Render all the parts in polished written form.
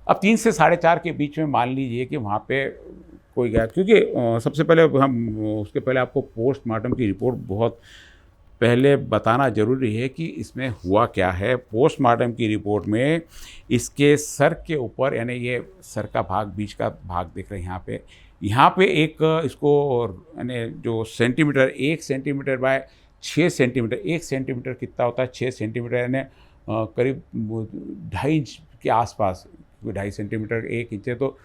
अब 3 से 4:30 के बीच में मान लीजिए कि वहाँ पे कोई गया, क्योंकि सबसे पहले हम उसके पहले आपको पोस्टमार्टम की रिपोर्ट बहुत पहले बताना ज़रूरी है कि इसमें हुआ क्या है। पोस्टमार्टम की रिपोर्ट में इसके सर के ऊपर, यानी ये सर का भाग, बीच का भाग देख रहे हैं यहाँ पे एक इसको, यानी जो centimetre, 1 centimetre bye 6 centimetre, 1 centimetre कितना होता है, 6 सेंटीमीटर, यानी करीब 2.5 इंच के आसपास, 2.5 सेंटीमीटर 1 इंच है तो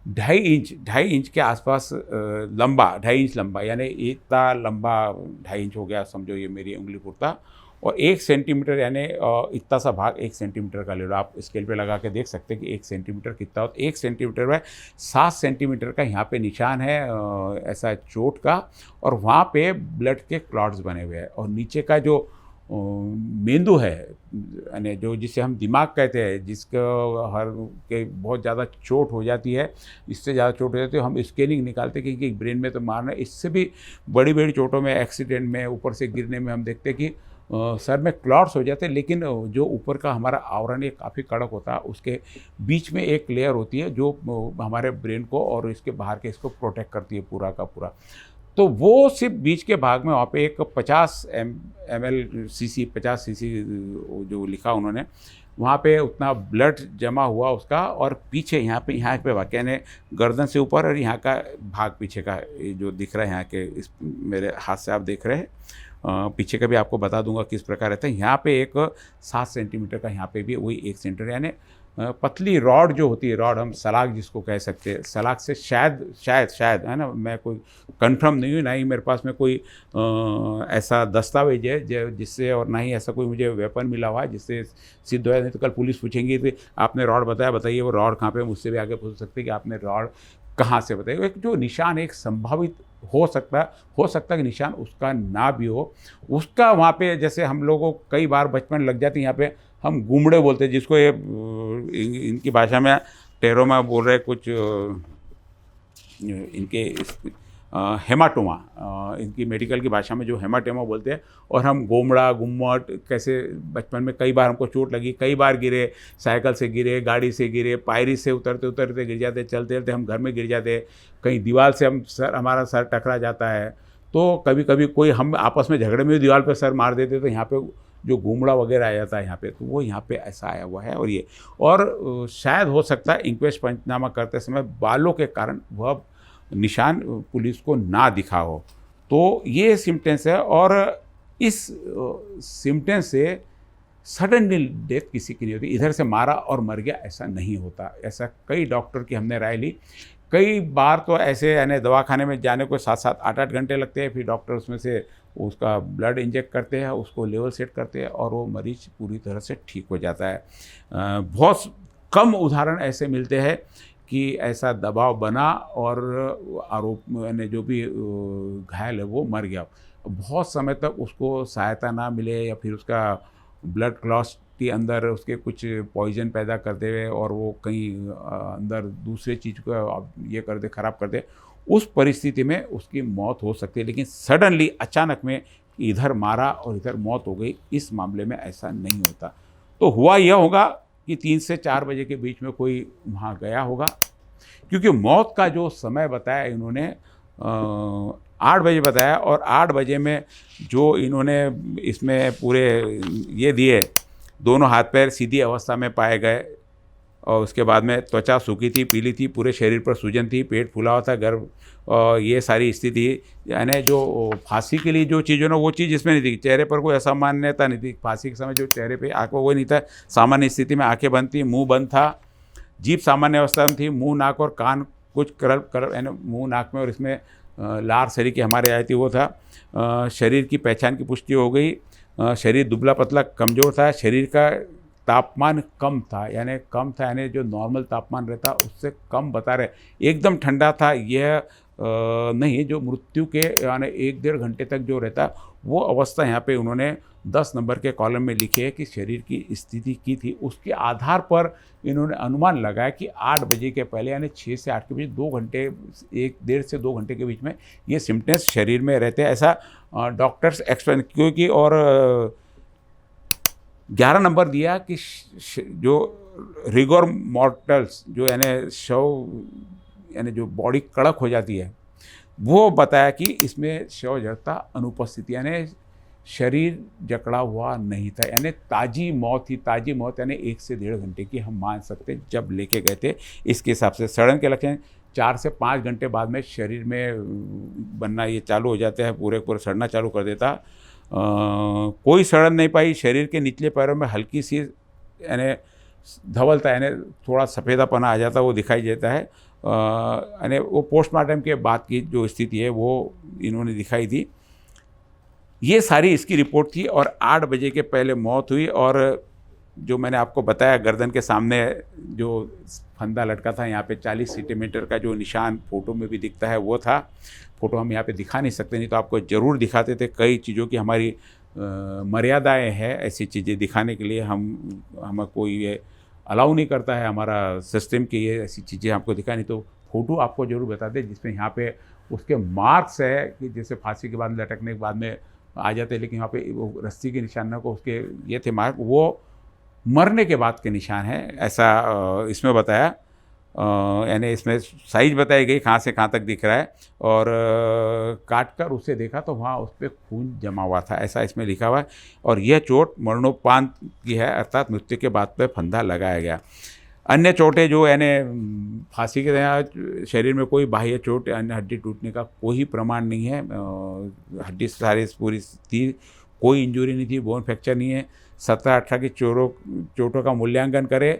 2.5 इंच के आसपास लंबा, 2.5 इंच लंबा, यानी इतना लंबा 2.5 इंच हो गया, समझो ये मेरी उंगली पुरता। और 1 सेंटीमीटर यानी इतना सा भाग 1 सेंटीमीटर का ले लो, आप स्केल पे लगा के देख सकते हैं कि 1 सेंटीमीटर कितना होता है। 1 सेंटीमीटर में 7 सेंटीमीटर का यहाँ पे निशान है ऐसा चोट का, और वहाँ पे ब्लड के क्लॉट्स बने हुए हैं। और नीचे का जो मेंदू है, यानी जो जिसे हम दिमाग कहते हैं, जिसका हर के बहुत ज़्यादा चोट हो जाती है, इससे ज़्यादा चोट हो जाती है, हम स्कैनिंग निकालते हैं कि ब्रेन में तो मारना है। इससे भी बड़ी बड़ी चोटों में, एक्सीडेंट में, ऊपर से गिरने में हम देखते हैं कि सर में क्लॉट्स हो जाते हैं, लेकिन जो ऊपर का हमारा आवरण ये काफ़ी कड़क होता है, उसके बीच में एक लेयर होती है जो हमारे ब्रेन को और इसके बाहर के इसको प्रोटेक्ट करती है पूरा का पूरा। तो वो सिर्फ बीच के भाग में वहाँ पे एक 50 ml सीसी 50 सीसी जो लिखा उन्होंने, वहाँ पे उतना ब्लड जमा हुआ उसका। और पीछे यहाँ पे वाकई ने गर्दन से ऊपर, और यहाँ का भाग पीछे का जो दिख रहा है यहाँ के, इस मेरे हाथ से आप देख रहे हैं, पीछे का भी आपको बता दूंगा किस प्रकार रहता है। यहाँ पे एक 7 सेंटीमीटर का, यहाँ पे भी वही 1 सेंटीमीटर, यानी पतली रॉड जो होती है, रॉड हम सलाख जिसको कह सकते हैं, सलाख से शायद है ना, मैं कोई कंफर्म नहीं हूँ, ना ही मेरे पास में कोई ऐसा दस्तावेज है जिससे, और ना ही ऐसा कोई मुझे वेपन मिला हुआ है जिससे सिद्ध होया। नहीं तो कल पुलिस पूछेंगी कि आपने रॉड बताइए वो रॉड कहाँ पे, मुझसे भी आगे पूछ सकते कि आपने रॉड कहाँ से बताइए। एक जो निशान एक संभावित हो सकता है कि निशान उसका ना भी हो, उसका वहाँ पे, जैसे हम लोगों को कई बार बचपन लग जाती है, यहाँ पे हम गुमड़े बोलते हैं जिसको, ये इनकी भाषा में टेरोमा बोल रहे कुछ, इनके हेमाटोमा, इनकी मेडिकल की भाषा में जो हेमाटोमा बोलते हैं। और हम गोमड़ा, गुम्मट, कैसे बचपन में कई बार हमको चोट लगी, कई बार गिरे, साइकिल से गिरे, गाड़ी से गिरे, पायरी से उतरते उतरते गिर जाते, चलते चलते हम घर में गिर जाते, कहीं दीवार से हमारा सर टकरा जाता है। तो कभी कभी कोई हम आपस में झगड़े में दीवार पर सर मार देते, तो यहाँ पे जो घूमड़ा वगैरह आ जाता है यहाँ पे, तो वो यहाँ पे ऐसा आया हुआ है। और ये, और शायद हो सकता है इंक्वेस्ट पंचनामा करते समय बालों के कारण वह निशान पुलिस को ना दिखा हो। तो ये सिम्टम्स है, और इस सिम्टम्स से सडनली डेथ किसी की नहीं होती। इधर से मारा और मर गया ऐसा नहीं होता। ऐसा कई डॉक्टर की हमने राय ली, कई बार तो ऐसे, यानी दवाखाने में जाने को 7-7, 8-8 घंटे लगते हैं, फिर डॉक्टर उसमें से उसका ब्लड इंजेक्ट करते हैं, उसको लेवल सेट करते हैं, और वो मरीज पूरी तरह से ठीक हो जाता है। बहुत कम उदाहरण ऐसे मिलते हैं कि ऐसा दबाव बना और आरोप, यानी जो भी घायल है वो मर गया। बहुत समय तक उसको सहायता ना मिले, या फिर उसका ब्लड क्लॉट्स के अंदर उसके कुछ पॉइजन पैदा करते हुए, और वो कहीं अंदर दूसरे चीज़ को ये कर दे, ख़राब कर दे, उस परिस्थिति में उसकी मौत हो सकती है। लेकिन सडनली अचानक में इधर मारा और इधर मौत हो गई, इस मामले में ऐसा नहीं होता। तो हुआ यह होगा कि 3 से 4 बजे के बीच में कोई वहाँ गया होगा, क्योंकि मौत का जो समय बताया इन्होंने 8 बजे बताया, और 8 बजे में जो इन्होंने इसमें पूरे ये दिए, दोनों हाथ पैर सीधी अवस्था में पाए गए, और उसके बाद में त्वचा सूखी थी, पीली थी, पूरे शरीर पर सूजन थी, पेट फूला हुआ था, गर्भ, और ये सारी स्थिति, यानी जो फांसी के लिए जो चीज़ है ना, वो चीज़ इसमें नहीं थी। चेहरे पर कोई असामान्यता नहीं थी। फांसी के समय जो चेहरे पे आंखों वो नहीं था, सामान्य स्थिति में आंखें बंद थी, मुंह बंद था, जीभ सामान्य अवस्था में थी, मुंह, नाक और कान कुछ करल, यानी मुंह, नाक में, और इसमें लार शरीर की हमारे आई थी वो था। शरीर की पहचान की पुष्टि हो गई। शरीर दुबला पतला कमज़ोर था। शरीर का तापमान कम था, यानी कम था, यानी जो नॉर्मल तापमान रहता उससे कम बता रहे, एकदम ठंडा था यह नहीं, जो मृत्यु के यानी 1-1.5 घंटे तक जो रहता, वो अवस्था यहाँ पे उन्होंने 10 नंबर के कॉलम में लिखी है कि शरीर की स्थिति की थी। उसके आधार पर इन्होंने अनुमान लगाया कि 8 बजे के पहले, यानी 6 से 8 के बीच, 2 घंटे, 1-1.5 से 2 घंटे के बीच में ये सिम्टम्स शरीर में रहते हैं, ऐसा डॉक्टर्स एक्सप्लेन। क्योंकि और 11 नंबर दिया कि जो रिगोर मॉर्टल्स जो यानी शव यानी जो बॉडी कड़क हो जाती है, वो बताया कि इसमें शव जड़ता अनुपस्थिति, यानी शरीर जकड़ा हुआ नहीं था, यानी ताज़ी मौत थी। ताज़ी मौत यानी 1 से 1.5 घंटे की हम मान सकते हैं जब लेके गए थे। इसके हिसाब से सड़न के लक्षण 4 से 5 घंटे बाद में शरीर में बनना ये चालू हो जाता है, पूरे पूरे सड़ना चालू कर देता। कोई सड़न नहीं पाई। शरीर के निचले पैरों में हल्की सी यानी धवलता यानी थोड़ा सफ़ेदापना आ जाता, वो दिखाई देता है। यानी वो पोस्टमार्टम के बाद की जो स्थिति है वो इन्होंने दिखाई थी। ये सारी इसकी रिपोर्ट थी और 8 बजे के पहले मौत हुई। और जो मैंने आपको बताया गर्दन के सामने जो फंदा लटका था, यहाँ पे 40 सेंटीमीटर का जो निशान फ़ोटो में भी दिखता है वो था। फ़ोटो हम यहाँ पे दिखा नहीं सकते, नहीं तो आपको ज़रूर दिखाते थे। कई चीज़ों की हमारी मर्यादाएं हैं, ऐसी चीज़ें दिखाने के लिए हमें कोई ये अलाउ नहीं करता है हमारा सिस्टम कि ये ऐसी चीज़ें आपको दिखाए। नहीं तो फ़ोटो आपको ज़रूर बताते जिसमें यहाँ पे उसके मार्क्स है कि जैसे फांसी के बाद लटकने के बाद में आ जाते हैं, लेकिन यहाँ पे वो रस्सी के निशान ना को उसके ये थे मार्क, वो मरने के बाद के निशान हैं, ऐसा इसमें बताया। यानी इसमें साइज बताई गई कहाँ से कहाँ तक दिख रहा है। और काट कर उसे देखा तो वहाँ उस पर खून जमा हुआ था, ऐसा इसमें लिखा हुआ है। और यह चोट मरणोपरांत की है, अर्थात मृत्यु के बाद पे फंदा लगाया गया। अन्य चोटें जो यानी फांसी के तरह शरीर में कोई बाह्य चोट अन्य हड्डी टूटने का कोई प्रमाण नहीं है। हड्डी सारी पूरी थी, कोई इंजरी नहीं थी, बोन फ्रैक्चर नहीं है। 17-18 की चोटों का मूल्यांकन करें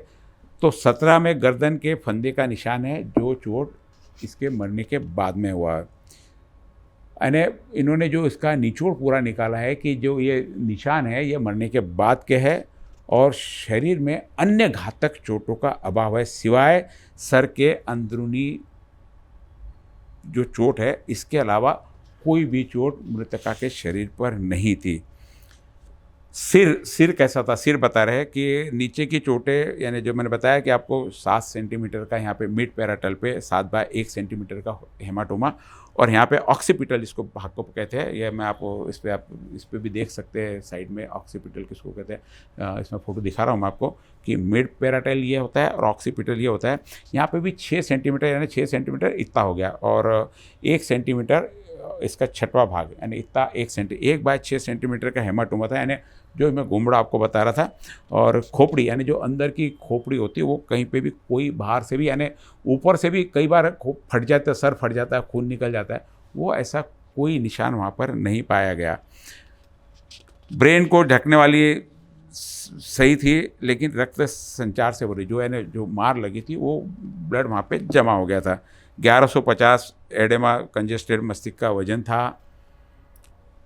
तो 17 में गर्दन के फंदे का निशान है, जो चोट इसके मरने के बाद में हुआ। यानी इन्होंने जो इसका निचोड़ पूरा निकाला है कि जो ये निशान है ये मरने के बाद के है और शरीर में अन्य घातक चोटों का अभाव है, सिवाय सर के अंदरूनी जो चोट है इसके अलावा कोई भी चोट मृतका के शरीर पर नहीं थी। सिर कैसा था? सिर बता रहे हैं कि नीचे की चोटें यानी जो मैंने बताया कि आपको 7 सेंटीमीटर का यहाँ पे मिड पैराटल पे 7/1 सेंटीमीटर का हेमाटोमा, और यहाँ पे ऑक्सीपिटल इसको भाग को कहते हैं। ये मैं आपको इस पर भी देख सकते हैं साइड में ऑक्सीपिटल किसको कहते हैं। इसमें फ़ोटो दिखा रहा हूँ मैं आपको कि मिड पैराटल ये होता है और ऑक्सीपिटल ये होता है। यहाँ पे भी 6 सेंटीमीटर यानी 6 सेंटीमीटर इतना हो गया, और 1 सेंटीमीटर इसका छठवां भाग यानी इतना 1/6 सेंटीमीटर का हेमाटोमा था, यानी जो मैं गुमड़ा आपको बता रहा था। और खोपड़ी यानी जो अंदर की खोपड़ी होती है वो कहीं पे भी कोई बाहर से भी यानी ऊपर से भी कई बार फट जाता है, सर फट जाता है, खून निकल जाता है, वो ऐसा कोई निशान वहाँ पर नहीं पाया गया। ब्रेन को ढकने वाली सही थी, लेकिन रक्त संचार से भरी जो यानी जो मार लगी थी वो ब्लड वहाँ पे जमा हो गया था। 1150 एडेमा कंजेस्टेड मस्तिष्क का वजन था।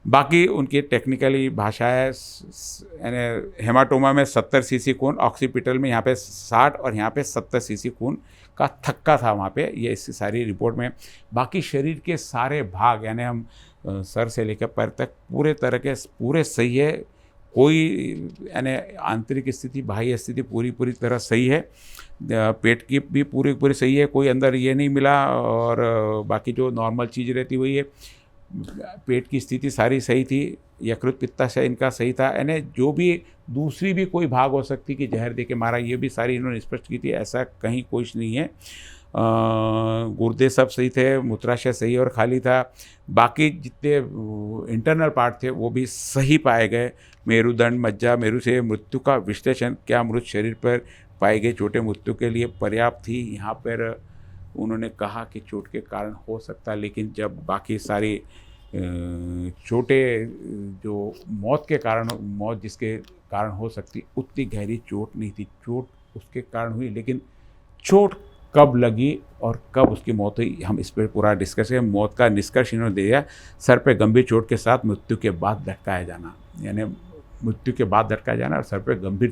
बाकी उनकी टेक्निकली भाषा है, यानी हेमाटोमा में 70 सीसी खून, ऑक्सीपिटल में यहाँ पे 60 और यहाँ पे 70 सीसी खून का थक्का था वहाँ पे, ये इस सारी रिपोर्ट में। बाकी शरीर के सारे भाग यानी हम सर से लेकर पैर तक पूरे तरह के पूरे सही है। कोई यानी आंतरिक स्थिति बाह्य स्थिति पूरी तरह सही है। पेट की भी पूरी सही है, कोई अंदर ये नहीं मिला। और बाकी जो नॉर्मल चीज़ रहती वही है। पेट की स्थिति सारी सही थी, यकृत पित्ताशय इनका सही था, यानी जो भी दूसरी भी कोई भाग हो सकती कि जहर दे के मारा, ये भी सारी इन्होंने स्पष्ट की थी, ऐसा कहीं कुछ नहीं है। गुर्दे सब सही थे, मूत्राशय सही और खाली था। बाकी जितने इंटरनल पार्ट थे वो भी सही पाए गए। मेरुदंड मज्जा मेरु से मृत्यु का विश्लेषण क्या मृत शरीर पर पाई गई चोटें मृत्यु के लिए पर्याप्त थी। यहाँ पर उन्होंने कहा कि चोट के कारण हो सकता है, लेकिन जब बाकी सारी चोटें जो मौत के कारण मौत जिसके कारण हो सकती उतनी गहरी चोट नहीं थी। चोट उसके कारण हुई, लेकिन चोट कब लगी और कब उसकी मौत हुई हम इस पर पूरा डिस्कस करें। मौत का निष्कर्ष इन्होंने दिया, सर पे गंभीर चोट के साथ मृत्यु के बाद लटकाया जाना, यानी मृत्यु के बाद लटकाया जाना और सर पे गंभीर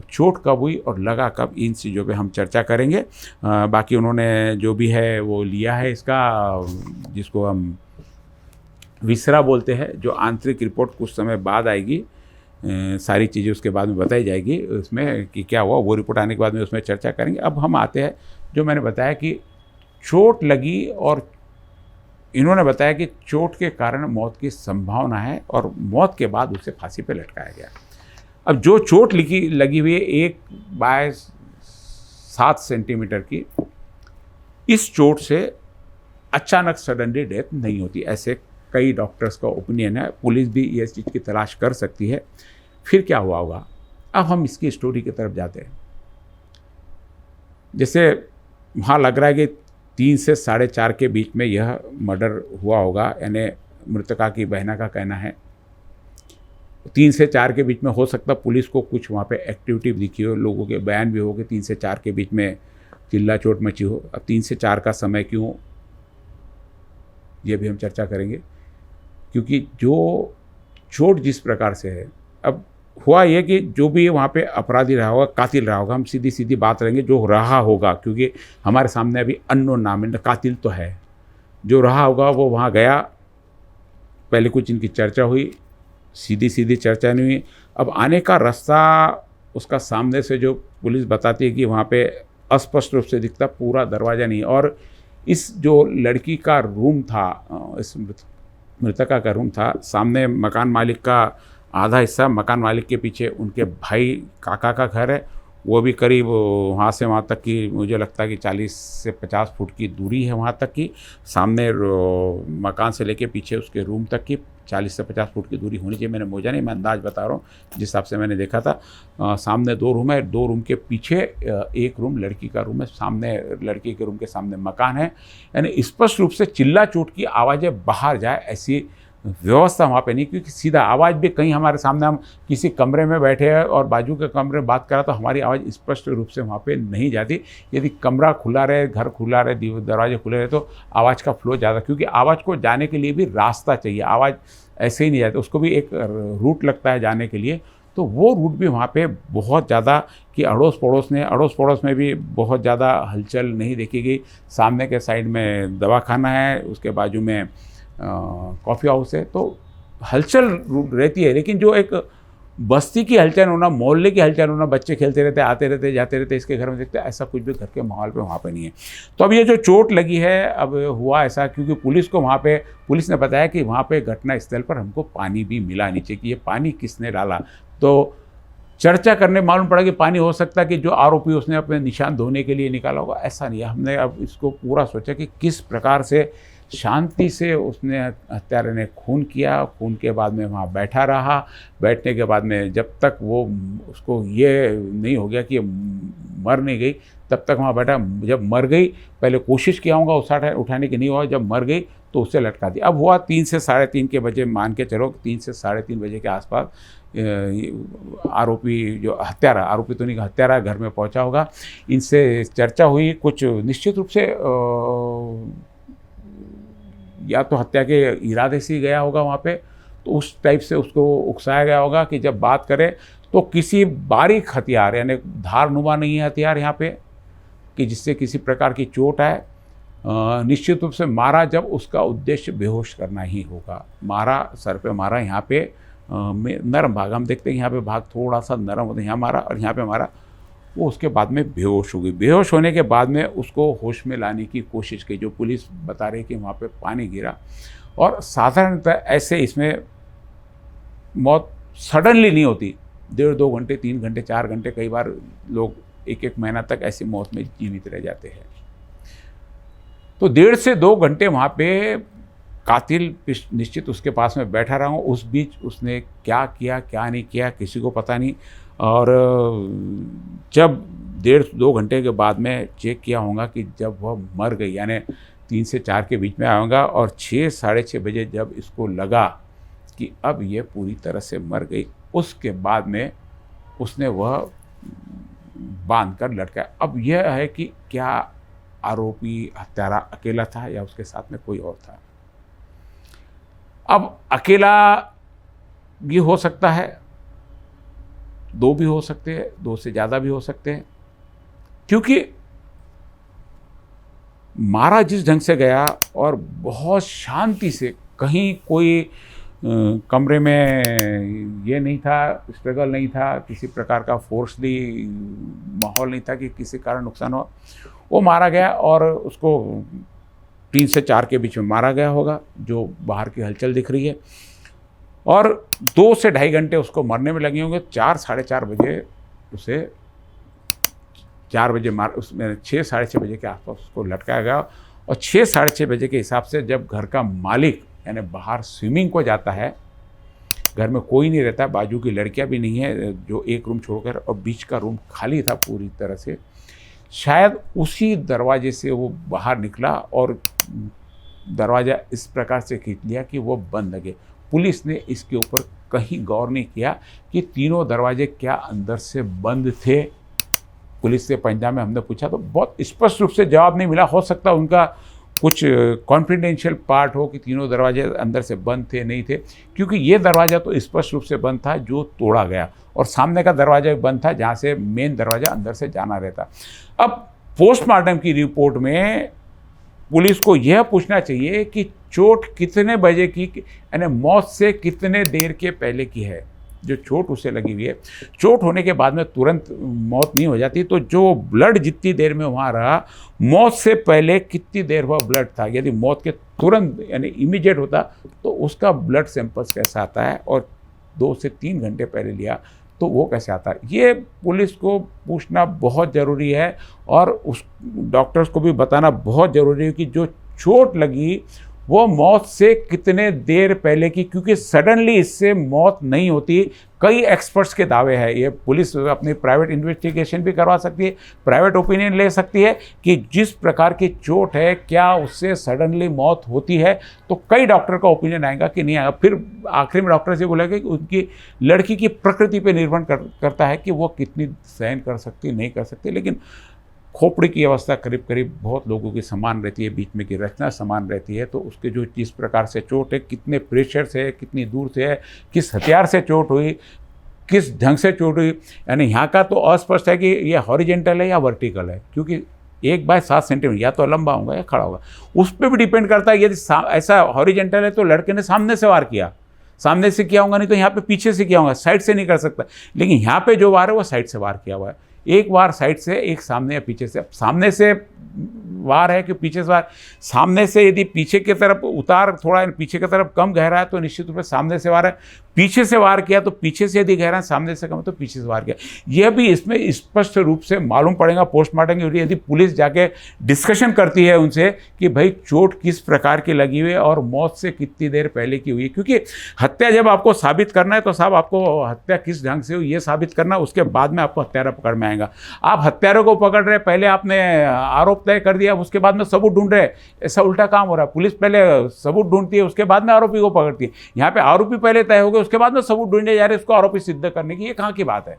चोट कब हुई और लगा कब, इन चीज़ों पे हम चर्चा करेंगे। बाकी उन्होंने जो भी है वो लिया है इसका, जिसको हम विसरा बोलते हैं, जो आंतरिक रिपोर्ट कुछ समय बाद आएगी। सारी चीज़ें उसके बाद में बताई जाएगी उसमें कि क्या हुआ, वो रिपोर्ट आने के बाद में उसमें चर्चा करेंगे। अब हम आते हैं जो मैंने बताया कि चोट लगी, और इन्होंने बताया कि चोट के कारण मौत की संभावना है और मौत के बाद उसे फांसी पे लटकाया गया। अब जो चोट लगी हुई है 1 7 सेंटीमीटर की। इस चोट से अचानक सडनली डेथ नहीं होती, ऐसे कई डॉक्टर्स का ओपिनियन है। पुलिस भी ये चीज़ की तलाश कर सकती है। फिर क्या हुआ होगा, अब हम इसकी स्टोरी की तरफ जाते हैं। जैसे वहाँ लग रहा है कि 3 से 4:30 के बीच में यह मर्डर हुआ होगा, यानी मृतका की बहना का कहना है। 3 से 4 के बीच में हो सकता पुलिस को कुछ वहाँ पे एक्टिविटी दिखी हो, लोगों के बयान भी हो कि 3 से 4 के बीच में चिल्ला चोट मची हो। अब 3 से 4 का समय क्यों, ये भी हम चर्चा करेंगे, क्योंकि जो चोट जिस प्रकार से है, अब हुआ ये कि जो भी वहाँ पे अपराधी रहा होगा, कातिल रहा होगा, हम सीधी सीधी बात करेंगे, जो रहा होगा, क्योंकि हमारे सामने अभी अननोन नाम है, कातिल तो है, जो रहा होगा वो वहाँ गया, पहले कुछ इनकी चर्चा हुई, सीधी सीधी चर्चा नहीं हुई। अब आने का रास्ता उसका सामने से जो पुलिस बताती है कि वहाँ पे अस्पष्ट रूप से दिखता, पूरा दरवाज़ा नहीं। और इस जो लड़की का रूम था, इस मृतका का रूम था, सामने मकान मालिक का आधा हिस्सा, मकान मालिक के पीछे उनके भाई काका का घर है, वो भी करीब वहाँ से वहाँ तक की मुझे लगता है कि 40 से 50 फुट की दूरी है वहाँ तक की। सामने मकान से लेके पीछे उसके रूम तक की 40 से 50 फुट की दूरी होनी चाहिए। मैंने मोजा नहीं, मैं अंदाज़ बता रहा हूँ जिस हिसाब से मैंने देखा था। सामने 2 रूम है, 2 रूम के पीछे 1 रूम लड़की का रूम है, सामने लड़की के रूम के सामने मकान है। यानी स्पष्ट रूप से चिल्ला चोट की आवाज़ें बाहर जाए ऐसी व्यवस्था वहाँ पे नहीं, क्योंकि सीधा आवाज़ भी कहीं हमारे सामने, हम किसी कमरे में बैठे हैं और बाजू के कमरे में बात करा तो हमारी आवाज़ स्पष्ट रूप से वहाँ पे नहीं जाती। यदि कमरा खुला रहे, घर खुला रहे, दरवाजे खुले रहे तो आवाज़ का फ्लो ज़्यादा, क्योंकि आवाज़ को जाने के लिए भी रास्ता चाहिए, आवाज़ ऐसे ही नहीं जाती, उसको भी एक रूट लगता है जाने के लिए। तो वो रूट भी वहाँ पे बहुत ज़्यादा कि अड़ोस पड़ोस में भी बहुत ज़्यादा हलचल नहीं देखी गई। सामने के साइड में दवाखाना है, उसके बाजू में कॉफ़ी हाउस है, तो हलचल रहती है। लेकिन जो एक बस्ती की हलचल होना, मोहल्ले की हलचल होना, बच्चे खेलते रहते, आते रहते, जाते रहते, इसके घर में देखते, ऐसा कुछ भी घर के माहौल पे वहाँ पे नहीं है। तो अब ये जो चोट लगी है, अब हुआ ऐसा क्योंकि पुलिस ने बताया कि वहाँ पे घटना स्थल पर हमको पानी भी मिला नीचे, कि ये पानी किसने डाला। तो चर्चा करने मालूम पड़ा कि पानी हो सकता है कि जो आरोपी उसने अपने निशान धोने के लिए निकाला होगा, ऐसा नहीं है। हमने अब इसको पूरा सोचा कि किस प्रकार से शांति से उसने, हत्यारे ने खून किया, खून के बाद में वहाँ बैठा रहा, बैठने के बाद में जब तक वो उसको ये नहीं हो गया कि ये मर नहीं गई, तब तक वहाँ बैठा। जब मर गई, पहले कोशिश किया होगा उठाने की, नहीं हुआ, जब मर गई तो उसे लटका दिया। अब हुआ 3 से 3:30 के बजे, मान के चलो 3 से 3:30 बजे के आसपास आरोपी, जो हत्यारा, आरोपी तो नहीं, हत्यारा घर में पहुंचा होगा। इनसे चर्चा हुई, कुछ निश्चित रूप से या तो हत्या के इरादे से ही गया होगा वहाँ पे, तो उस टाइप से उसको उकसाया गया होगा कि जब बात करे तो किसी बारीक हथियार, यानी धारनुमा नहीं है हथियार यहाँ पे कि जिससे किसी प्रकार की चोट आए। निश्चित रूप से मारा जब उसका उद्देश्य बेहोश करना ही होगा। मारा, सर पे मारा, यहाँ पे नरम भाग, हम देखते हैं यहाँ पे भाग थोड़ा सा नरम होता है, यहाँ मारा और यहाँ पे मारा। वो उसके बाद में बेहोश हो गई। बेहोश होने के बाद में उसको होश में लाने की कोशिश की, जो पुलिस बता रही कि वहाँ पे पानी गिरा। और साधारणतः ऐसे इसमें मौत सडनली नहीं होती, 1.5-2 घंटे, 3 घंटे, 4 घंटे, कई बार लोग 1-1 महीना तक ऐसी मौत में जीवित रह जाते हैं। तो 1.5 से 2 घंटे वहाँ पे कातिल निश्चित उसके पास में बैठा रहा हूँ। उस बीच उसने क्या किया, क्या नहीं किया, किसी को पता नहीं। और जब 1.5-2 घंटे के बाद में चेक किया होगा कि जब वह मर गई, यानी 3 से 4 के बीच में आऊँगा, और 6-6:30 बजे जब इसको लगा कि अब ये पूरी तरह से मर गई, उसके बाद में उसने वह बांध कर लटकाया। अब यह है कि क्या आरोपी हत्यारा अकेला था या उसके साथ में कोई और था। अब अकेला भी हो सकता है, 2 भी हो सकते हैं, 2 से ज़्यादा भी हो सकते हैं, क्योंकि मारा जिस ढंग से गया और बहुत शांति से, कहीं कोई कमरे में ये नहीं था, स्ट्रगल नहीं था, किसी प्रकार का फोर्सली माहौल नहीं था कि किसी कारण नुकसान हो। वो मारा गया और उसको 3 से 4 के बीच में मारा गया होगा, जो बाहर की हलचल दिख रही है। और 2 से 2.5 घंटे उसको मरने में लगे होंगे। 4-4:30 बजे उसे 4 बजे मार उसमें 6 साढ़े 6 बजे के आसपास उसको लटकाया गया। और 6 साढ़े 6 बजे के हिसाब से जब घर का मालिक यानी बाहर स्विमिंग को जाता है, घर में कोई नहीं रहता, बाजू की लड़कियां भी नहीं है, जो एक रूम छोड़कर, और बीच का रूम खाली था पूरी तरह से। शायद उसी दरवाजे से वो बाहर निकला और दरवाज़ा इस प्रकार से खींच लिया कि वो बंद लगे। पुलिस ने इसके ऊपर कहीं गौर नहीं किया कि तीनों दरवाजे क्या अंदर से बंद थे। पुलिस से पंजाब में हमने पूछा तो बहुत स्पष्ट रूप से जवाब नहीं मिला। हो सकता उनका कुछ कॉन्फिडेंशियल पार्ट हो कि तीनों दरवाजे अंदर से बंद थे नहीं थे, क्योंकि ये दरवाज़ा तो स्पष्ट रूप से बंद था जो तोड़ा गया, और सामने का दरवाज़ा भी बंद था जहाँ से मेन दरवाज़ा अंदर से जाना रहता। अब पोस्टमार्टम की रिपोर्ट में पुलिस को यह पूछना चाहिए कि चोट कितने बजे की, यानी मौत से कितने देर के पहले की है। जो चोट उसे लगी हुई है, चोट होने के बाद में तुरंत मौत नहीं हो जाती, तो जो ब्लड जितनी देर में वहाँ रहा, मौत से पहले कितनी देर वह ब्लड था। यदि मौत के तुरंत यानी इमीडिएट होता तो उसका ब्लड सैंपल्स कैसा आता है, और 2 से 3 घंटे पहले लिया तो वो कैसे आता है। ये पुलिस को पूछना बहुत ज़रूरी है, और उस डॉक्टर्स को भी बताना बहुत ज़रूरी है कि जो चोट लगी वो मौत से कितने देर पहले की, क्योंकि सडनली इससे मौत नहीं होती। कई एक्सपर्ट्स के दावे हैं, ये पुलिस अपनी प्राइवेट इन्वेस्टिगेशन भी करवा सकती है, प्राइवेट ओपिनियन ले सकती है कि जिस प्रकार की चोट है क्या उससे सडनली मौत होती है। तो कई डॉक्टर का ओपिनियन आएगा कि नहीं आएगा। फिर आखिर में डॉक्टर से बोलेगा कि उनकी लड़की की प्रकृति पर निर्भर करता है कि वो कितनी सहन कर सकती नहीं कर सकती। लेकिन खोपड़ी की अवस्था करीब करीब बहुत लोगों की समान रहती है, बीच में की रचना समान रहती है, तो उसके जो जिस प्रकार से चोट है, कितने प्रेशर से है, कितनी दूर से है, किस हथियार से चोट हुई, किस ढंग से चोट हुई, यानी यहाँ का तो अस्पष्ट है कि ये हॉरिजेंटल है या वर्टिकल है, क्योंकि 1/7 सेंटीमीटर या तो लंबा होगा या खड़ा होगा। उस पर भी डिपेंड करता है। यदि ऐसा हॉरिजेंटल है तो लड़के ने सामने से वार किया, सामने से किया होगा, नहीं तो यहाँ पे पीछे से किया होगा, साइड से नहीं कर सकता। लेकिन यहाँ पे जो वार है वो साइड से वार किया हुआ है। एक वार साइड से, एक सामने या पीछे से। सामने से वार है कि पीछे से वार। सामने से यदि पीछे की तरफ उतार थोड़ा पीछे की तरफ कम गहरा है तो निश्चित रूप से सामने से वार है। पीछे से वार किया तो पीछे से यदि गहरा है, सामने से कम है तो पीछे से वार किया। यह भी इसमें स्पष्ट रूप से मालूम पड़ेगा पोस्टमार्टम की। यदि पुलिस जाके डिस्कशन करती है उनसे कि भाई चोट किस प्रकार की लगी हुई है और मौत से कितनी देर पहले की हुई है, क्योंकि हत्या जब आपको साबित करना है तो साहब आपको हत्या किस ढंग से हुई ये साबित करना, उसके बाद में आपको हत्यारा पकड़ में आएगा। आप हत्यारों को पकड़ रहे, पहले आपने आरोप तय कर दिया, उसके बाद में सबूत ढूंढ रहे, ऐसा उल्टा काम हो रहा है। पुलिस पहले सबूत ढूंढती है, उसके बाद में आरोपी को पकड़ती है। यहाँ पे आरोपी पहले तय हो गए, उसके बाद में सबूत ढूंढे जा रहे उसको आरोपी सिद्ध करने की। ये कहाँ की बात है।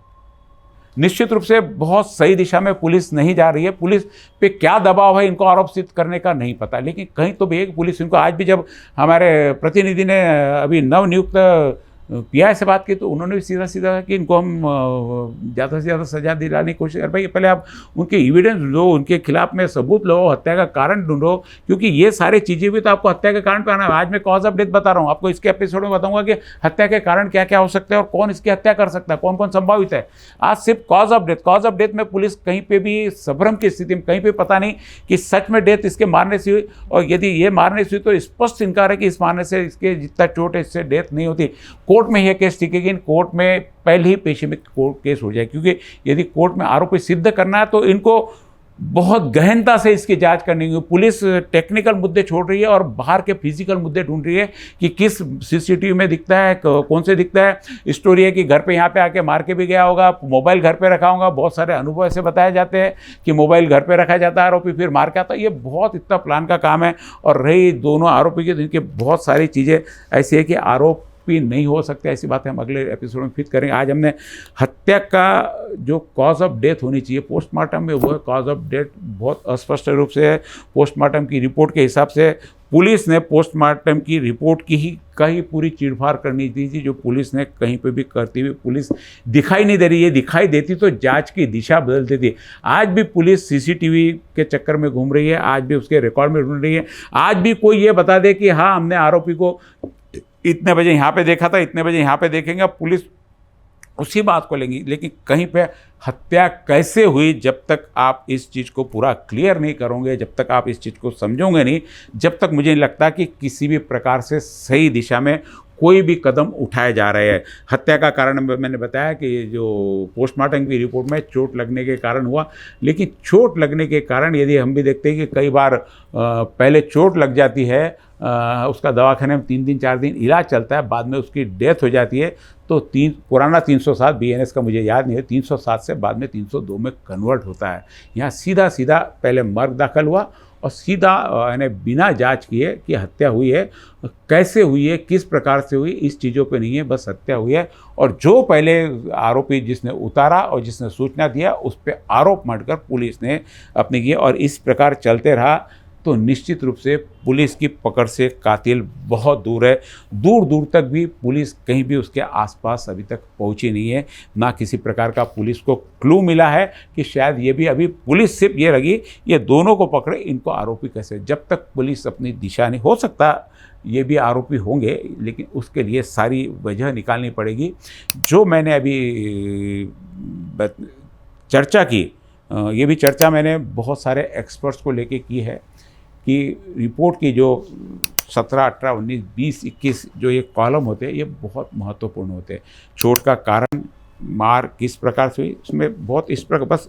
निश्चित रूप से बहुत सही दिशा में पुलिस नहीं जा रही है। पुलिस पे क्या दबाव है इनको आरोप सिद्ध करने का नहीं पता, लेकिन कहीं तो भी एक पुलिस इनको, आज भी जब हमारे प्रतिनिधि ने अभी नवनियुक्त पीआई से बात की तो उन्होंने भी सीधा सीधा कहा कि इनको हम ज़्यादा से ज़्यादा सजा दिलाने की कोशिश कर। भाई पहले आप उनके एविडेंस लो, उनके खिलाफ में सबूत लो, हत्या का कारण ढूंढो, क्योंकि ये सारी चीज़ें भी तो आपको हत्या के कारण पे आना है। आज मैं कॉज ऑफ डेथ बता रहा हूँ आपको, इसके एपिसोड में बताऊंगा कि हत्या के कारण क्या क्या हो सकते हैं और कौन इसकी हत्या कर सकता है, कौन कौन संभावित है। आज सिर्फ कॉज ऑफ डेथ में पुलिस कहीं पर भी संभ्रम की स्थिति में, कहीं पर पता नहीं कि सच में डेथ इसके मारने से हुई, और यदि ये मारने से हुई तो स्पष्ट इनकार है कि इस मारने से इसके जितना चोट है इससे डेथ नहीं होती। कोर्ट में यह केस टिकेगी, कोर्ट में पहले ही पेशे में कोर्ट केस हो जाए, क्योंकि यदि कोर्ट में आरोपी सिद्ध करना है तो इनको बहुत गहनता से इसकी जांच करनी होगी। पुलिस टेक्निकल मुद्दे छोड़ रही है और बाहर के फिजिकल मुद्दे ढूंढ रही है कि किस सीसीटीवी में दिखता है, कौन से दिखता है। स्टोरी है कि घर पे यहाँ पे आके मार के भी गया होगा, मोबाइल घर पे रखा होगा। बहुत सारे अनुभव ऐसे बताए जाते हैं कि मोबाइल घर पे रखा जाता है, आरोपी फिर मार के आता है। ये बहुत इतना प्लान का काम है। और रही दोनों आरोपी की, इनके बहुत सारी चीज़ें ऐसी है कि आरोप नहीं हो सकते। ऐसी बातें हम अगले एपिसोड में फिर करेंगे। आज हमने हत्या का जो कॉज ऑफ डेथ होनी चाहिए पोस्टमार्टम में, वो कॉज ऑफ डेथ बहुत अस्पष्ट रूप से है। पोस्टमार्टम की रिपोर्ट के हिसाब से पुलिस ने पोस्टमार्टम की रिपोर्ट की ही कहीं पूरी चीड़फाड़ करनी थी, जो पुलिस ने कहीं पे भी करती हुई पुलिस दिखाई नहीं दे रही है। दिखाई देती तो जांच की दिशा बदल देती। आज भी पुलिस सीसीटीवी के चक्कर में घूम रही है, आज भी उसके रिकॉर्ड में ढूंढ रही है। आज भी कोई ये बता दे कि हाँ हमने आरोपी को इतने बजे यहाँ पे देखा था, इतने बजे यहाँ पे देखेंगे, पुलिस उसी बात को लेंगी। लेकिन कहीं पे हत्या कैसे हुई, जब तक आप इस चीज़ को पूरा क्लियर नहीं करोगे, जब तक आप इस चीज़ को समझोगे नहीं, जब तक मुझे नहीं लगता कि किसी भी प्रकार से सही दिशा में कोई भी कदम उठाए जा रहे हैं। हत्या का कारण मैंने बताया कि जो पोस्टमार्टम की रिपोर्ट में चोट लगने के कारण हुआ, लेकिन चोट लगने के कारण यदि हम भी देखते हैं कि कई बार पहले चोट लग जाती है, उसका दवाखाने में 3 दिन 4 दिन इलाज चलता है, बाद में उसकी डेथ हो जाती है, तो पुराना 307 बीएनएस का मुझे याद नहीं है, 307 से बाद में 302 में कन्वर्ट होता है। यहाँ सीधा सीधा पहले मर्ग दाखिल हुआ और सीधा यानी बिना जांच किए कि हत्या हुई है, कैसे हुई है, किस प्रकार से हुई, इस चीज़ों पे नहीं है, बस हत्या हुई है। और जो पहले आरोपी जिसने उतारा और जिसने सूचना दिया उस पर आरोप मढ़कर पुलिस ने अपने किए, और इस प्रकार चलते रहा तो निश्चित रूप से पुलिस की पकड़ से कातिल बहुत दूर है। दूर दूर तक भी पुलिस कहीं भी उसके आसपास अभी तक पहुंची नहीं है, ना किसी प्रकार का पुलिस को क्लू मिला है कि शायद ये भी अभी पुलिस सिर्फ ये लगी ये दोनों को पकड़े, इनको आरोपी कैसे। जब तक पुलिस अपनी दिशा नहीं, हो सकता ये भी आरोपी होंगे, लेकिन उसके लिए सारी वजह निकालनी पड़ेगी। जो मैंने अभी चर्चा की, ये भी चर्चा मैंने बहुत सारे एक्सपर्ट्स को लेके की है कि रिपोर्ट की जो 17, 18, 19, 20, 21 जो ये कॉलम होते हैं ये बहुत महत्वपूर्ण होते हैं। चोट का कारण, मार किस प्रकार से हुई, उसमें बहुत इस प्रकार बस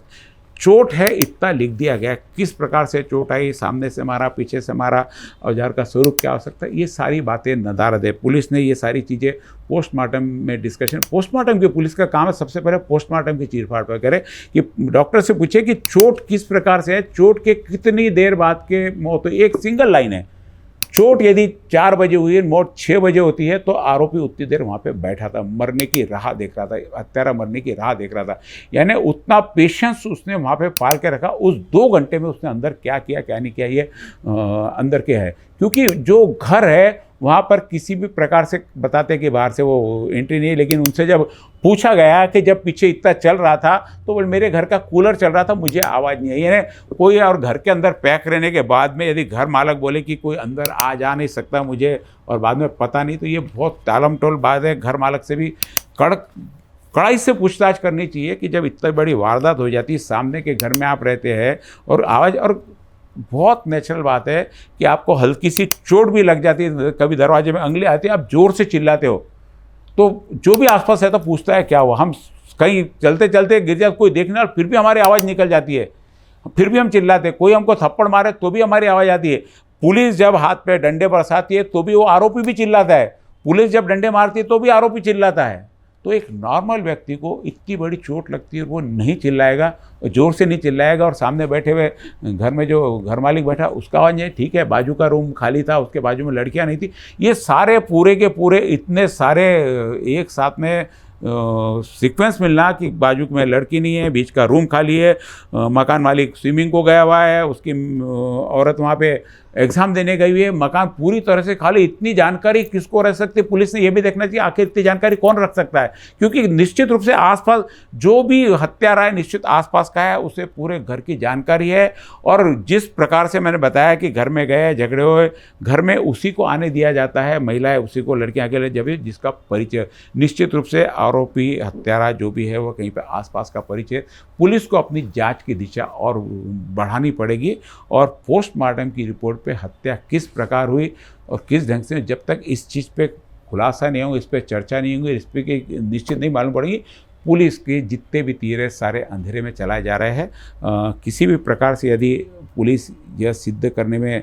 चोट है इतना लिख दिया गया, किस प्रकार से चोट आई, सामने से मारा, पीछे से मारा, औजार का स्वरूप क्या हो सकता है, ये सारी बातें नदारद है। पुलिस ने ये सारी चीज़ें पोस्टमार्टम में डिस्कशन, पोस्टमार्टम की पुलिस का काम है सबसे पहले पोस्टमार्टम की चीरफाड़ पर करे कि डॉक्टर से पूछे कि चोट किस प्रकार से है, चोट के कितनी देर बाद के मौत हुई। एक सिंगल लाइन है, चोट यदि 4 बजे हुई, मौत 6 बजे होती है, तो आरोपी उतनी देर वहाँ पे बैठा था, मरने की राह देख रहा था, हत्यारा मरने की राह देख रहा था। यानी उतना पेशेंस उसने वहाँ पे पाल के रखा। उस 2 घंटे में उसने अंदर क्या किया क्या नहीं किया, ये अंदर के है, क्योंकि जो घर है वहाँ पर किसी भी प्रकार से बताते कि बाहर से वो एंट्री नहीं है। लेकिन उनसे जब पूछा गया कि जब पीछे इतना चल रहा था तो बोले मेरे घर का कूलर चल रहा था, मुझे आवाज़ नहीं आई। यानी कोई, और घर के अंदर पैक रहने के बाद में यदि घर मालक बोले कि कोई अंदर आ जा नहीं सकता मुझे, और बाद में पता नहीं, तो ये बहुत टालम टोल बात है। घर मालक से भी कड़ाई से पूछताछ करनी चाहिए कि जब इतनी बड़ी वारदात हो जाती है, सामने के घर में आप रहते हैं और आवाज़, और बहुत नेचुरल बात है कि आपको हल्की सी चोट भी लग जाती है, कभी दरवाजे में अंगली आती है, आप जोर से चिल्लाते हो तो जो भी आसपास है तो पूछता है क्या हुआ। हम कहीं चलते चलते गिर जाते, कोई देखना, और फिर भी हमारी आवाज़ निकल जाती है, फिर भी हम चिल्लाते हैं। कोई हमको थप्पड़ मारे तो भी हमारी आवाज़ आती है। पुलिस जब हाथ पे डंडे बरसाती है तो भी वो आरोपी भी चिल्लाता है, पुलिस जब डंडे मारती है तो भी आरोपी चिल्लाता है। तो एक नॉर्मल व्यक्ति को इतनी बड़ी चोट लगती है, वो नहीं चिल्लाएगा, ज़ोर से नहीं चिल्लाएगा, और सामने बैठे हुए घर में जो घर मालिक बैठा उसका आवाज़ नहीं, ठीक है, बाजू का रूम खाली था, उसके बाजू में लड़कियां नहीं थी, ये सारे पूरे के पूरे इतने सारे एक साथ में सीक्वेंस मिलना कि बाजू में लड़की नहीं है, बीच का रूम खाली है, मकान मालिक स्विमिंग को गया हुआ है, उसकी औरत वहाँ पे एग्ज़ाम देने गई हुई है, मकान पूरी तरह से खाली। इतनी जानकारी किसको रह सकती है? पुलिस ने यह भी देखना चाहिए आखिर इतनी जानकारी कौन रख सकता है, क्योंकि निश्चित रूप से आसपास जो भी हत्यारा है निश्चित आसपास का है, उसे पूरे घर की जानकारी है। और जिस प्रकार से मैंने बताया कि घर में गए, झगड़े हुए, घर में उसी को आने दिया जाता है, महिलाएं उसी को, लड़कियां अकेले, जब जिसका परिचय, निश्चित रूप से आरोपी हत्यारा जो भी है वो कहीं पर आसपास का परिचय। पुलिस को अपनी जांच की दिशा और बढ़ानी पड़ेगी, और पोस्टमार्टम की रिपोर्ट पे हत्या किस प्रकार हुई और किस ढंग से, जब तक इस चीज़ पे खुलासा नहीं होगा, इस पे चर्चा नहीं होगी, इस पे की निश्चित नहीं मालूम पड़ेगी, पुलिस के जितने भी तीर है सारे अंधेरे में चलाए जा रहे हैं। किसी भी प्रकार से यदि पुलिस यह सिद्ध करने में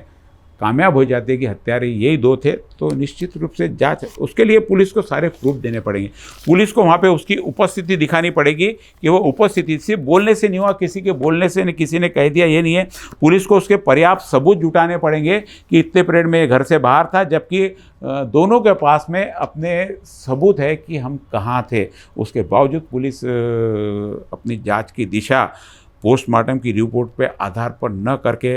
कामयाब हो जाती है कि हत्यारे यही 2 थे, तो निश्चित रूप से जांच, उसके लिए पुलिस को सारे प्रूफ देने पड़ेंगे। पुलिस को वहाँ पे उसकी उपस्थिति दिखानी पड़ेगी कि वो उपस्थिति सिर्फ बोलने से नहीं हुआ, किसी के बोलने से नहीं, किसी ने कह दिया ये नहीं है। पुलिस को उसके पर्याप्त सबूत जुटाने पड़ेंगे कि इतने पीरियड में घर से बाहर था, जबकि दोनों के पास में अपने सबूत है कि हम कहाँ थे। उसके बावजूद पुलिस अपनी जाँच की दिशा पोस्टमार्टम की रिपोर्ट पे आधार पर न करके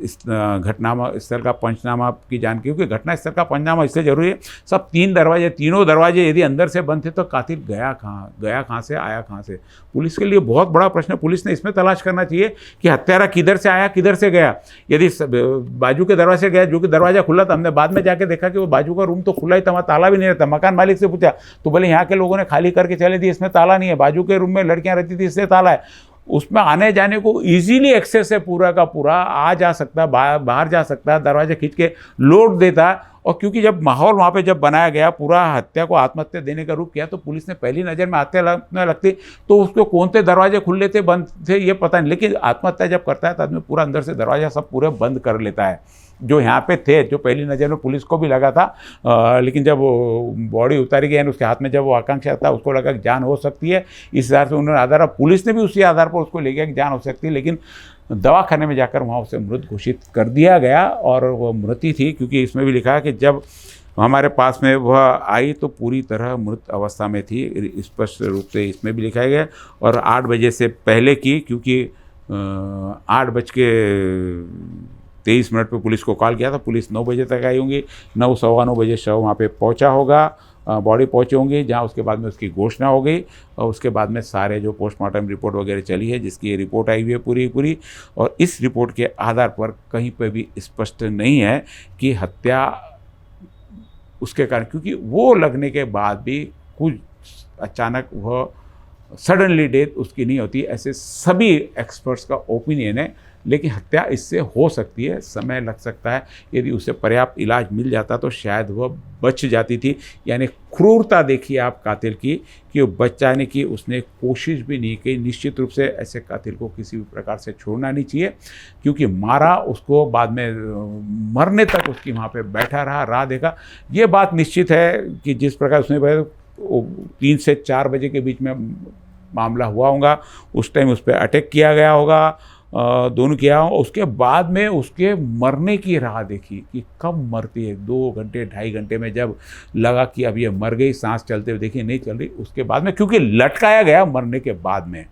इस घटना स्थल का पंचनामा की जानकारी, क्योंकि घटना स्थल का पंचनामा इसलिए जरूरी है, सब 3 दरवाजे, तीनों दरवाजे यदि अंदर से बंद थे तो कातिल गया कहाँ से, आया कहाँ से। पुलिस के लिए बहुत बड़ा प्रश्न है। पुलिस ने इसमें तलाश करना चाहिए कि हत्यारा किधर से आया, किधर से गया। यदि बाजू के दरवाजे से गया, जो कि दरवाजा खुला था, हमने बाद में जाके देखा कि वो बाजू का रूम तो खुला ही था, वहाँ ताला भी नहीं रहता। मकान मालिक से पूछा तो बोले यहाँ के लोगों ने खाली करके चले दी, इसमें ताला नहीं है, बाजू के रूम में लड़कियाँ रहती थी इसलिए ताला है। उसमें आने जाने को इजीली एक्सेस है, पूरा का पूरा आ जा सकता, बाहर जा सकता, दरवाजे खींच के लोड देता, और क्योंकि जब माहौल वहाँ पे जब बनाया गया, पूरा हत्या को आत्महत्या देने का रूप किया, तो पुलिस ने पहली नज़र में हत्या लगने लगती तो उसको कौन से दरवाजे खुले थे बंद थे ये पता नहीं, लेकिन आत्महत्या जब करता है तो आदमी पूरा अंदर से दरवाजा सब पूरे बंद कर लेता है। जो यहाँ पे थे, जो पहली नज़र में पुलिस को भी लगा था, लेकिन जब बॉडी उतारी गई उसके हाथ में, जब वो आकांक्षा था उसको लगा कि जान हो सकती है, इस आधार से उन्होंने आधार, पुलिस ने भी उसी आधार पर उसको ले गया कि जान हो सकती है, लेकिन दवाखाने में जाकर वहाँ उसे मृत घोषित कर दिया गया। और वो मृति थी, क्योंकि इसमें भी लिखा है कि जब हमारे पास में वह आई तो पूरी तरह मृत अवस्था में थी, स्पष्ट रूप से इसमें भी लिखा गया। और 8 बजे से पहले की, क्योंकि 8:23 पे पुलिस को कॉल किया था, पुलिस 9 बजे तक आई होंगी, 9 सवा 9 बजे शव वहाँ पे पहुँचा होगा, बॉडी पहुँची होंगी, जहाँ उसके बाद में उसकी घोषणा हो गई। और उसके बाद में सारे जो पोस्टमार्टम रिपोर्ट वगैरह चली है, जिसकी ये रिपोर्ट आई हुई है पूरी, और इस रिपोर्ट के आधार पर कहीं पर भी स्पष्ट नहीं है कि हत्या उसके कारण, क्योंकि वो लगने के बाद भी कुछ अचानक वह सडनली डेथ उसकी नहीं होती, ऐसे सभी एक्सपर्ट्स का ओपिनियन है। लेकिन हत्या इससे हो सकती है, समय लग सकता है, यदि उसे पर्याप्त इलाज मिल जाता तो शायद वह बच जाती थी। यानी क्रूरता देखिए आप कातिल की, कि वो बचाने की उसने कोशिश भी नहीं की। निश्चित रूप से ऐसे कातिल को किसी भी प्रकार से छोड़ना नहीं चाहिए, क्योंकि मारा उसको, बाद में मरने तक उसकी वहाँ पे बैठा रहा, राह देखा। ये बात निश्चित है कि जिस प्रकार उसने 3 से 4 बजे के बीच में मामला हुआ होगा, उस टाइम उस पर अटैक किया गया होगा, दोनों किया। उसके बाद में उसके मरने की राह देखी कि कब मरती है, 2 घंटे 2.5 घंटे में जब लगा कि अब ये मर गई, सांस चलते हुए देखी नहीं चल रही, उसके बाद में क्योंकि लटकाया गया मरने के बाद में,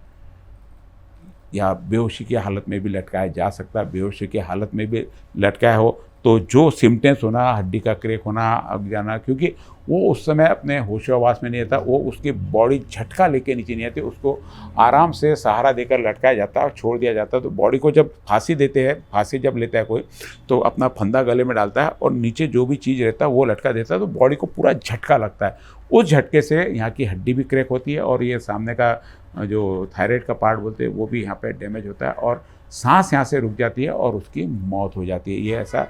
या बेहोशी की हालत में भी लटकाया जा सकता है, बेहोशी की हालत में भी लटकाया हो तो जो सिम्टम्स होना, हड्डी का क्रैक होना, अग जाना, क्योंकि वो उस समय अपने होशोहवास में नहीं था, वो उसकी बॉडी झटका लेके नीचे नहीं आती, उसको आराम से सहारा देकर लटकाया जाता और छोड़ दिया जाता। तो बॉडी को जब फांसी देते हैं, फांसी जब लेता है कोई, तो अपना फंदा गले में डालता है और नीचे जो भी चीज़ रहता है वो लटका देता है, तो बॉडी को पूरा झटका लगता है। उस झटके से यहाँ की हड्डी भी क्रैक होती है और ये सामने का जो थायराइड का पार्ट बोलते हैं वो भी यहाँ पे डैमेज होता है और सांस यहाँ से रुक जाती है और उसकी मौत हो जाती है। ये ऐसा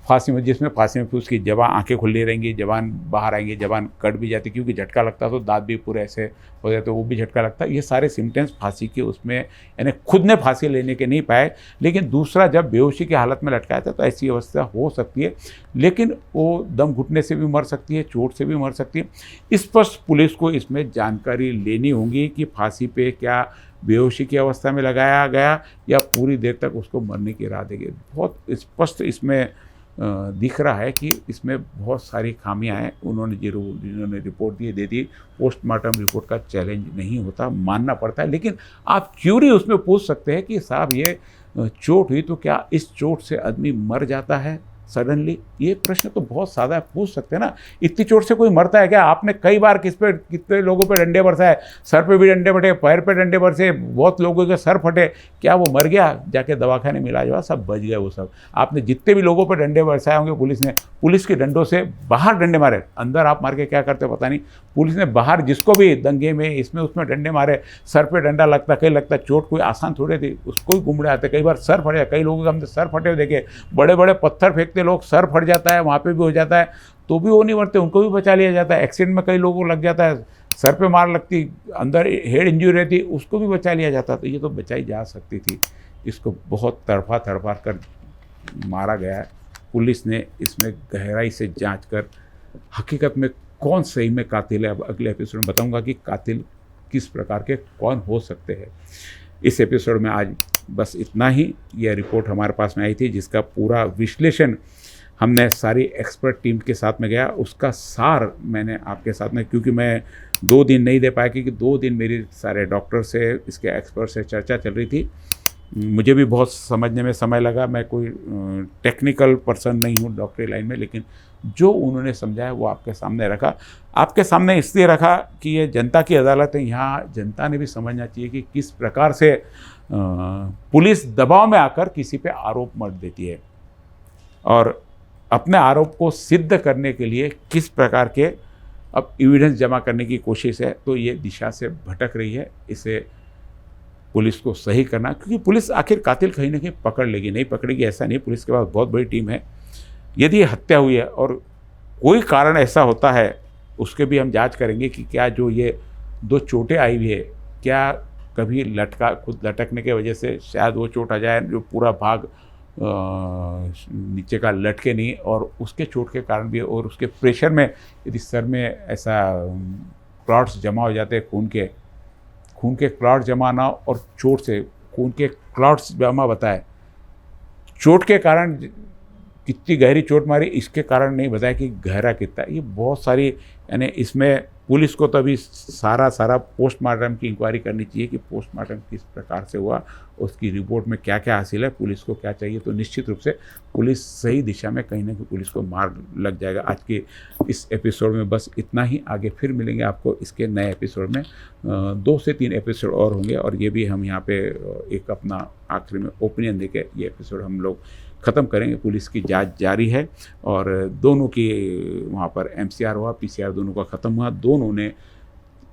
फांसी में, जिसमें फांसी में फिर उसकी जबान, आंखें खुली रहेंगी, जबान बाहर आएंगी, जबान कट भी जाती, क्योंकि झटका लगता तो दांत भी पूरे ऐसे हो जाते, तो वो भी झटका लगता। ये सारे सिम्टम्स फांसी के उसमें, यानी खुद ने फांसी लेने के नहीं पाए, लेकिन दूसरा जब बेहोशी की हालत में लटकाया था तो ऐसी अवस्था हो सकती है, लेकिन वो दम घुटने से भी मर सकती है, चोट से भी मर सकती है। स्पष्ट पुलिस को इसमें जानकारी लेनी होगी कि फांसी पे क्या बेहोशी की अवस्था में लगाया गया या पूरी देर तक उसको मरने की राह देगी। बहुत स्पष्ट इसमें दिख रहा है कि इसमें बहुत सारी खामियां हैं। उन्होंने जिन्होंने रिपोर्ट दे दी, पोस्टमार्टम रिपोर्ट का चैलेंज नहीं होता, मानना पड़ता है, लेकिन आप क्यूरी उसमें पूछ सकते हैं कि साहब ये चोट हुई तो क्या इस चोट से आदमी मर जाता है सडनली? ये प्रश्न तो बहुत सादा है, पूछ सकते हैं ना। इतनी चोट से कोई मरता है क्या? आपने कई बार कितने लोगों पे डंडे बरसाए, सर पे भी डंडे बटे, पैर पे डंडे बरसे, बहुत लोगों के सर फटे, क्या वो मर गया? जाके दवाखाने में इलाज हुआ, सब बच गए वो सब। आपने जितने भी लोगों पे डंडे बरसाए होंगे पुलिस ने, पुलिस के डंडों से बाहर डंडे मारे, अंदर आप मार के क्या करते पता नहीं, पुलिस ने बाहर जिसको भी दंगे में इसमें उसमें डंडे मारे, सर पे डंडा लगता, कहीं लगता, चोट कोई आसान थोड़े थी, उसको ही घुमड़े आते, कई बार सर फटे, कई लोगों के हमने सर फटे हुए देखे, बड़े बड़े पत्थर फेंकते लोग, सर फट जाता है, वहाँ पे भी हो जाता है, तो भी वो नहीं मरते, उनको भी बचा लिया जाता है। एक्सीडेंट में कई लोगों को लग जाता है, सर पे मार लगती, अंदर हेड इंजरी रहती, उसको भी बचा लिया जाता। तो ये तो बचाई जा सकती थी, इसको बहुत तड़फा कर मारा गया है। पुलिस ने इसमें गहराई से जांच कर हकीकत में कौन सही में कातिल है, अब अगले एपिसोड में बताऊंगा कि कातिल किस प्रकार के कौन हो सकते हैं। इस एपिसोड में आज बस इतना ही। यह रिपोर्ट हमारे पास में आई थी, जिसका पूरा विश्लेषण हमने सारी एक्सपर्ट टीम के साथ में गया, उसका सार मैंने आपके साथ में, क्योंकि मैं 2 दिन नहीं दे पाया, क्योंकि 2 दिन मेरी सारे डॉक्टर से, इसके एक्सपर्ट से चर्चा चल रही थी। मुझे भी बहुत समझने में समय लगा, मैं कोई टेक्निकल पर्सन नहीं हूँ डॉक्टरी लाइन में, लेकिन जो उन्होंने समझाया वो आपके सामने रखा। आपके सामने इसलिए रखा कि ये जनता की अदालत है, यहाँ जनता ने भी समझना चाहिए कि किस प्रकार से पुलिस दबाव में आकर किसी पे आरोप मढ़ देती है और अपने आरोप को सिद्ध करने के लिए किस प्रकार के अब एविडेंस जमा करने की कोशिश है। तो ये दिशा से भटक रही है, इसे पुलिस को सही करना, क्योंकि पुलिस आखिर कातिल कहीं ना कहीं पकड़ लेगी, नहीं पकड़ेगी ऐसा नहीं, पुलिस के पास बहुत बड़ी टीम है। यदि हत्या हुई है और कोई कारण ऐसा होता है उसके भी हम जांच करेंगे कि क्या जो ये 2 चोटें आई हुई है, क्या कभी खुद लटकने की वजह से शायद वो चोट आ जाए, जो पूरा भाग नीचे का लटके नहीं, और उसके चोट के कारण भी, और उसके प्रेशर में यदि सर में ऐसा क्लॉट्स जमा हो जाते हैं, खून के क्लॉट जमा ना, और चोट से खून के क्लॉट्स जमा बताए, चोट के कारण कितनी गहरी चोट मारी इसके कारण नहीं बताया कि गहरा कितना। ये बहुत सारी, यानी इसमें पुलिस को तो अभी सारा पोस्टमार्टम की इंक्वायरी करनी चाहिए कि पोस्टमार्टम किस प्रकार से हुआ, उसकी रिपोर्ट में क्या क्या हासिल है, पुलिस को क्या चाहिए। तो निश्चित रूप से पुलिस सही दिशा में कहीं ना कहीं पुलिस को मार लग जाएगा। आज के इस एपिसोड में बस इतना ही, आगे फिर मिलेंगे आपको इसके नए एपिसोड में। 2 से 3 एपिसोड और होंगे, और ये भी हम यहाँ पे एक अपना आखिरी में ओपिनियन देके ये एपिसोड हम लोग ख़त्म करेंगे। पुलिस की जांच जारी है, और दोनों की वहाँ पर MCR हुआ, PCR दोनों का ख़त्म हुआ। दोनों ने,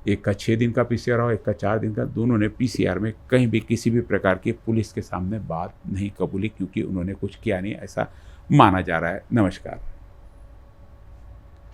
एक का 6 दिन का PCR हुआ, एक का 4 दिन का। दोनों ने PCR में कहीं भी किसी भी प्रकार की पुलिस के सामने बात नहीं कबूली, क्योंकि उन्होंने कुछ किया नहीं, ऐसा माना जा रहा है। नमस्कार।